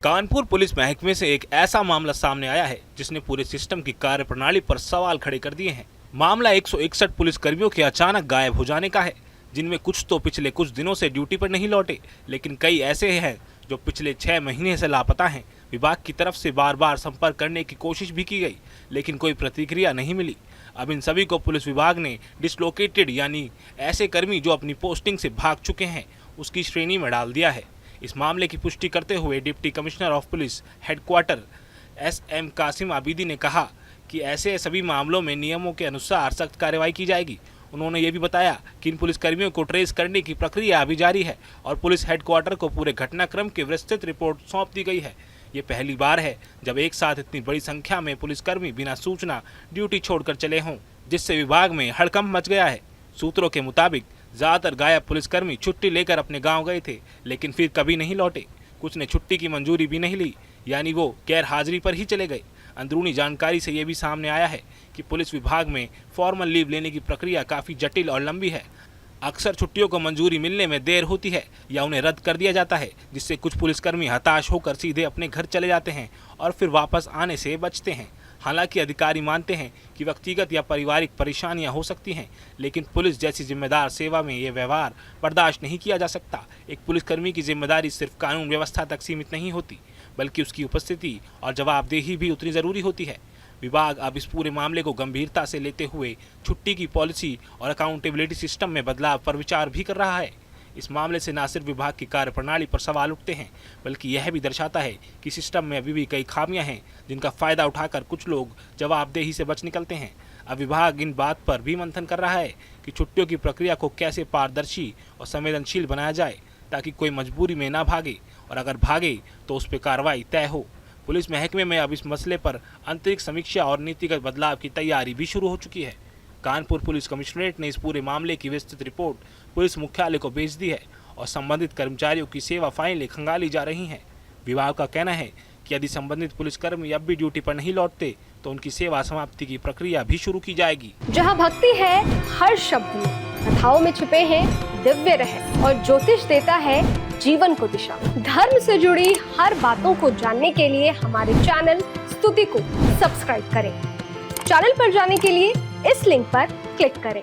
Kanpur police महकमे से एक ऐसा मामला सामने आया है जिसने पूरे सिस्टम की कार्यप्रणाली पर सवाल खड़े कर दिए हैं। मामला 161 पुलिस कर्मियों के अचानक गायब हो जाने का है, जिनमें कुछ तो पिछले कुछ दिनों से ड्यूटी पर नहीं लौटे, लेकिन कई ऐसे हैं जो पिछले 6 महीने से लापता हैं। विभाग की तरफ से बार बार संपर्क करने की कोशिश भी की गई, लेकिन कोई प्रतिक्रिया नहीं मिली। अब इन सभी को पुलिस विभाग ने डिसलोकेटेड यानी ऐसे कर्मी जो अपनी पोस्टिंग से भाग चुके हैं उसकी श्रेणी में डाल दिया है। इस मामले की पुष्टि करते हुए deputy commissioner of police headquarter SM Kasim Abidi ने कहा कि ऐसे सभी मामलों में नियमों के अनुसार सख्त कार्रवाई की जाएगी। उन्होंने ये भी बताया कि इन पुलिसकर्मियों को ट्रेस करने की प्रक्रिया अभी जारी है और पुलिस हेडक्वार्टर को पूरे घटनाक्रम की विस्तृत रिपोर्ट सौंप दी गई है। ये पहली बार है जब एक साथ इतनी बड़ी संख्या में पुलिसकर्मी बिना सूचना ड्यूटी छोड़कर चले हों, जिससे विभाग में हड़कंप मच गया है। सूत्रों के मुताबिक ज्यादातर गायब पुलिसकर्मी छुट्टी लेकर अपने गांव गए थे, लेकिन फिर कभी नहीं लौटे। कुछ ने छुट्टी की मंजूरी भी नहीं ली, यानी वो गैर हाजिरी पर ही चले गए। अंदरूनी जानकारी से ये भी सामने आया है कि पुलिस विभाग में फॉर्मल लीव लेने की प्रक्रिया काफ़ी जटिल और लंबी है। अक्सर छुट्टियों को मंजूरी मिलने में देर होती है या उन्हें रद्द कर दिया जाता है, जिससे कुछ पुलिसकर्मी हताश होकर सीधे अपने घर चले जाते हैं और फिर वापस आने से बचते हैं। हालांकि अधिकारी मानते हैं कि व्यक्तिगत या पारिवारिक परेशानियां हो सकती हैं, लेकिन पुलिस जैसी जिम्मेदार सेवा में ये व्यवहार बर्दाश्त नहीं किया जा सकता। एक पुलिसकर्मी की जिम्मेदारी सिर्फ कानून व्यवस्था तक सीमित नहीं होती, बल्कि उसकी उपस्थिति और जवाबदेही भी उतनी ज़रूरी होती है। विभाग अब इस पूरे मामले को गंभीरता से लेते हुए छुट्टी की पॉलिसी और अकाउंटेबिलिटी सिस्टम में बदलाव पर विचार भी कर रहा है। इस मामले से न सिर्फ विभाग की कार्यप्रणाली पर सवाल उठते हैं, बल्कि यह भी दर्शाता है कि सिस्टम में अभी भी कई खामियां हैं, जिनका फायदा उठाकर कुछ लोग जवाबदेही से बच निकलते हैं। अब विभाग इन बात पर भी मंथन कर रहा है कि छुट्टियों की प्रक्रिया को कैसे पारदर्शी और संवेदनशील बनाया जाए, ताकि कोई मजबूरी में ना भागे, और अगर भागे तो उस पर कार्रवाई तय हो। पुलिस महकमे में अब इस मसले पर आंतरिक समीक्षा और नीतिगत बदलाव की तैयारी भी शुरू हो चुकी है। कानपुर पुलिस कमिश्नरेट ने इस पूरे मामले की विस्तृत रिपोर्ट पुलिस मुख्यालय को भेज दी है और संबंधित कर्मचारियों की सेवा फाइलें खंगाली जा रही हैं। विभाग का कहना है कि यदि संबंधित पुलिसकर्मी अब भी ड्यूटी पर नहीं लौटते तो उनकी सेवा समाप्ति की प्रक्रिया भी शुरू की जाएगी। जहां भक्ति है हर शब्द में, कथाओं में छिपे हैं दिव्य रहस्य और ज्योतिष देता है जीवन को दिशा। धर्म से जुड़ी हर बातों को जानने के लिए हमारे चैनल स्तुति को सब्सक्राइब करें। चैनल पर जाने के लिए इस लिंक पर क्लिक करें।